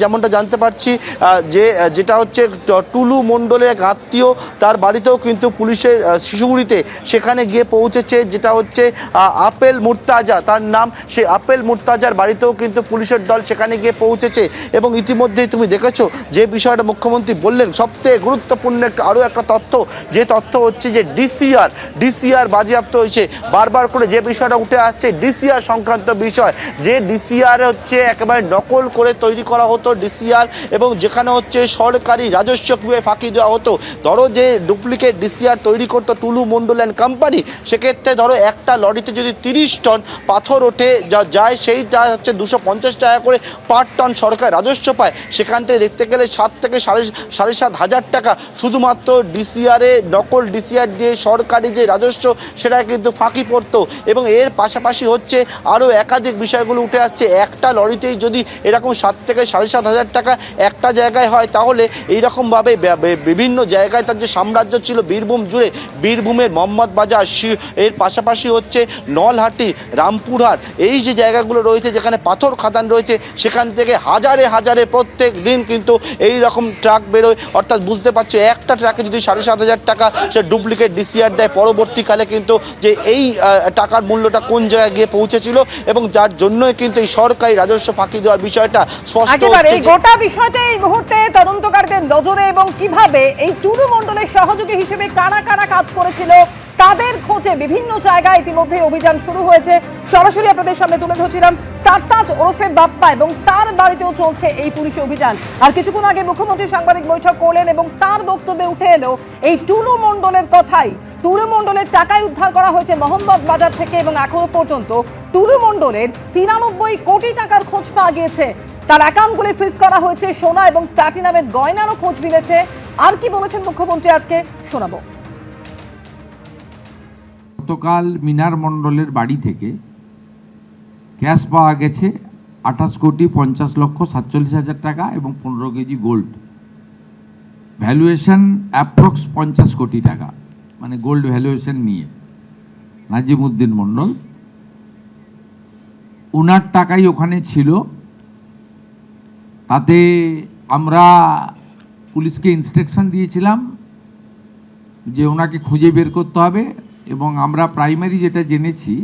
যেমনটা জানতে পারছি যে যেটা হচ্ছে টুলু মণ্ডলের এক আত্মীয়, তার বাড়িতেও কিন্তু পুলিশের শিশুগুড়িতে সেখানে গিয়ে পৌঁছেছে, যেটা হচ্ছে আপেল মুর্তাজা তার নাম। সেই আপেল মুর্তাজার বাড়িতেও কিন্তু পুলিশের দল সেখানে গিয়ে পৌঁছেছে। এবং ইতিমধ্যেই তুমি দেখেছো যে বিষয়টা মুখ্যমন্ত্রী বললেন, সবথেকে গুরুত্বপূর্ণ আরও একটা তথ্য, যে তথ্য হচ্ছে যে ডিসিআর বাজেয়াপ্ত হয়েছে। বারবার করে যে বিষয়টা উঠে আসছে ডিসিআর সংক্রান্ত বিষয়, যে ডিসিআর হচ্ছে একেবারে নকল করে তৈরি করা হতো ডিসিআর, এবং যেখানে হচ্ছে সরকারি রাজস্ব কিভাবে ফাঁকি দেওয়া হতো। ধরো যে ডুপ্লিকেট ডিসিআর তৈরি করতো টুলু মণ্ডল অ্যান্ড কোম্পানি, সেক্ষেত্রে ধরো একটা লরিতে যদি 30 টন পাথর ওঠে যায়, সেইটা হচ্ছে 250 টাকা করে পার টন সরকার রাজস্ব পায়। সেখান থেকে দেখতে গেলে 7 থেকে সাড়ে সাত হাজার টাকা শুধুমাত্র ডিসিআরে, নকল ডিসিআর দিয়ে সরকারি যে রাজস্ব সেটা কিন্তু ফাঁকি পড়তো। এবং এর পাশাপাশি হচ্ছে আরও একাধিক বিষয়গুলো উঠে আসছে। একটা লরিতেই যদি এরকম 7 থেকে সাড়ে সাত হাজার টাকা একটা জায়গায় হয়, তাহলে এইরকমভাবে বিভিন্ন জায়গায় তার যে সাম্রাজ্য ছিল বীরভূম জুড়ে, বীরভূমের মোহাম্মদ বাজার, এর পাশাপাশি হচ্ছে নলহাটি, রামপুরহাট, এই যে জায়গাগুলো রয়েছে যেখানে পাথর খাদান রয়েছে, সেখান থেকে হাজারে হাজারে প্রত্যেক দিন কিন্তু এই রকম ট্রাক বেরোয়। অর্থাৎ বুঝতে পারছো, একটা ট্রাকে যদি 7,500 টাকা সে ডুপ্লিকেট ডিসিআর দেয়, পরবর্তীকালে কিন্তু যে এই টাকার মূল্যটা কোন জায়গায় গিয়ে পৌঁছেছিল, এবং যার জন্যই কিন্তু এই সরকারি রাজস্ব ফাঁকি দেওয়ার বিষয়টা স্পষ্ট। একেবারে এই গোটা বিষয়টা এই মুহূর্তে তদন্তকারীদের নজরে, এবং কিভাবে এই টুলু মণ্ডলের সহযোগী হিসেবে কারা কারা কাজ করেছিল তাদের খোঁজে বিভিন্ন জায়গায় ইতিমধ্যে অভিযান শুরু হয়েছে। সরাসরি আপনাদের সামনে তুলে ধরছিলাম সারতাজ ওরফে বাপ্পা, এবং তার বাড়িতেও চলছে এই পুলিশ অভিযান। আর কিছুক্ষণ আগে মুখ্যমন্ত্রী সাংবাদিক বৈঠক করলেন এবং তার বক্তব্যে উঠে এলো এই টুলু মণ্ডলের কথাই। টুলু মণ্ডলের টাকায় উদ্ধার করা হয়েছে মোহাম্মদ বাজার থেকে, এবং এখনো পর্যন্ত টুলু মণ্ডলের 93 কোটি টাকার খোঁজ পাওয়া গিয়েছে। তার অ্যাকাউন্টগুলি ফ্রিজ করা হয়েছে, সোনা এবং প্লাটিনামের গয়নারও খোঁজ মিলেছে। আর কি বলেছেন মুখ্যমন্ত্রী আজকে শোনাবো। গতকাল মিনার মণ্ডলের বাড়ি থেকে ক্যাশ পাওয়া গেছে 28,50,47,000 টাকা এবং 15 কেজি গোল্ড। ভ্যালুয়েশন অ্যাপ্রক্স 50 কোটি টাকা, মানে গোল্ড ভ্যালুয়েশন নিয়ে। নাজিমউদ্দিন মণ্ডল, ওনার টাকাই ওখানে ছিল। তাতে আমরা পুলিশকে ইনস্ট্রাকশন দিয়েছিলাম যে ওনাকে খুঁজে বের করতে হবে, এবং আমরা প্রাইমারি যেটা জেনেছি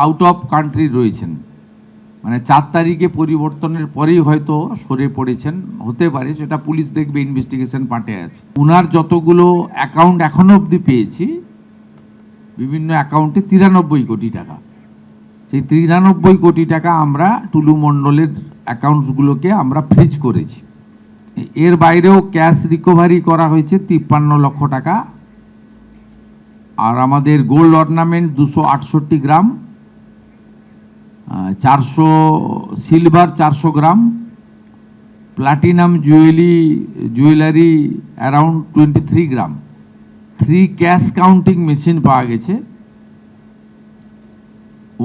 আউট অফ কান্ট্রি রয়েছেন, মানে 4 তারিখে পরিবর্তনের পরেই হয়তো সরে পড়েছেন, হতে পারে, সেটা পুলিশ দেখবে, ইনভেস্টিগেশন পার্টে আছে। ওনার যতগুলো অ্যাকাউন্ট এখনো অবধি পেয়েছি, বিভিন্ন অ্যাকাউন্টে 93 কোটি টাকা। সেই 93 কোটি টাকা আমরা টুলু মণ্ডলের অ্যাকাউন্টসগুলোকে আমরা ফ্রিজ করেছি। এর বাইরেও ক্যাশ রিকভারি করা হয়েছে 53 লক্ষ টাকা। আর আমাদের গোল্ড অর্নামেন্ট 268 গ্রাম, 400 সিলভার 400 গ্রাম, প্লাটিনাম জুয়েলারি অ্যারাউন্ড 23 গ্রাম, 3 ক্যাশ কাউন্টিং মেশিন পাওয়া গেছে,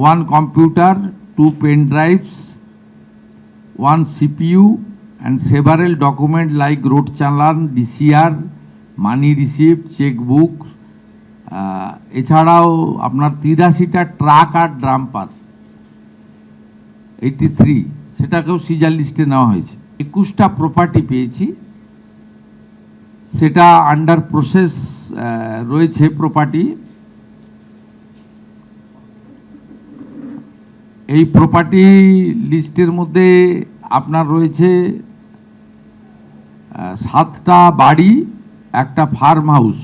1 computer, 2 pen drives, 1 CPU and several documents like road challan, DCR, money receipt, chequebook. এছাড়াও আপনার 83টা ট্রাক আর ড্রাম্পার, 83, সেটাকেও সিজার লিস্টে নেওয়া হয়েছে। 21টা প্রপার্টি পেয়েছি, সেটা আন্ডার প্রসেস রয়েছে প্রপার্টি। এই প্রপার্টি লিস্টের মধ্যে আপনার রয়েছে 7টা বাড়ি, একটা ফার্ম হাউস,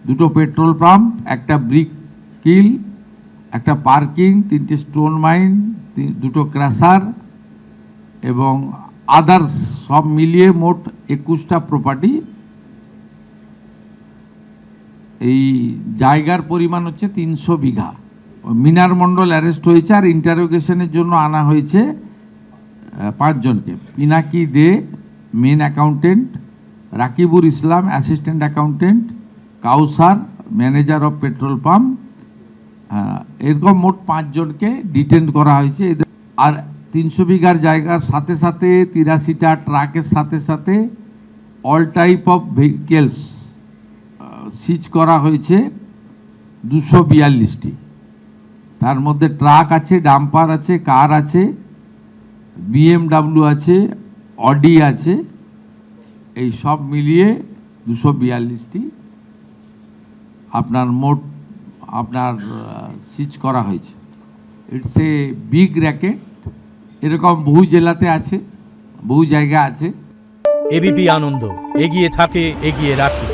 2টো পেট্রোল পাম্প, একটা ব্রিক কিল, একটা পার্কিং, 3টে স্টোন মাইন, 2টো ক্র্যাশার এবং আদার্স, সব মিলিয়ে মোট 21টা প্রপার্টি। এই জায়গার পরিমাণ হচ্ছে 300 বিঘা। মিনার মণ্ডল অ্যারেস্ট হয়েছে, আর ইন্টারোগেশনের জন্য আনা হয়েছে 5 জনকে। Pinaki Dey main accountant, Rakibur Islam assistant accountant, Kausar manager of petrol pump, এরকম মোট 5 জনকে ডিটেন করা হয়েছে। আর 300 বিঘার জায়গার সাথে সাথে 83টা ট্রাকের সাথে সাথে অল টাইপ অফ ভেহিকেলস সিজ করা হয়েছে 242টি। তার মধ্যে ট্রাক আছে, ডাম্পার আছে, কার আছে, BMW আছে, অডি আছে, এই সব মিলিয়ে 242টি আপনার মোট সিজ করা হয়েছে। ইটস এ বিগ র্যাকেট, এরকম বহু জেলাতে আছে, বহু জায়গা আছে। এবিপি আনন্দ, এগিয়ে থাকে, এগিয়ে রাখে।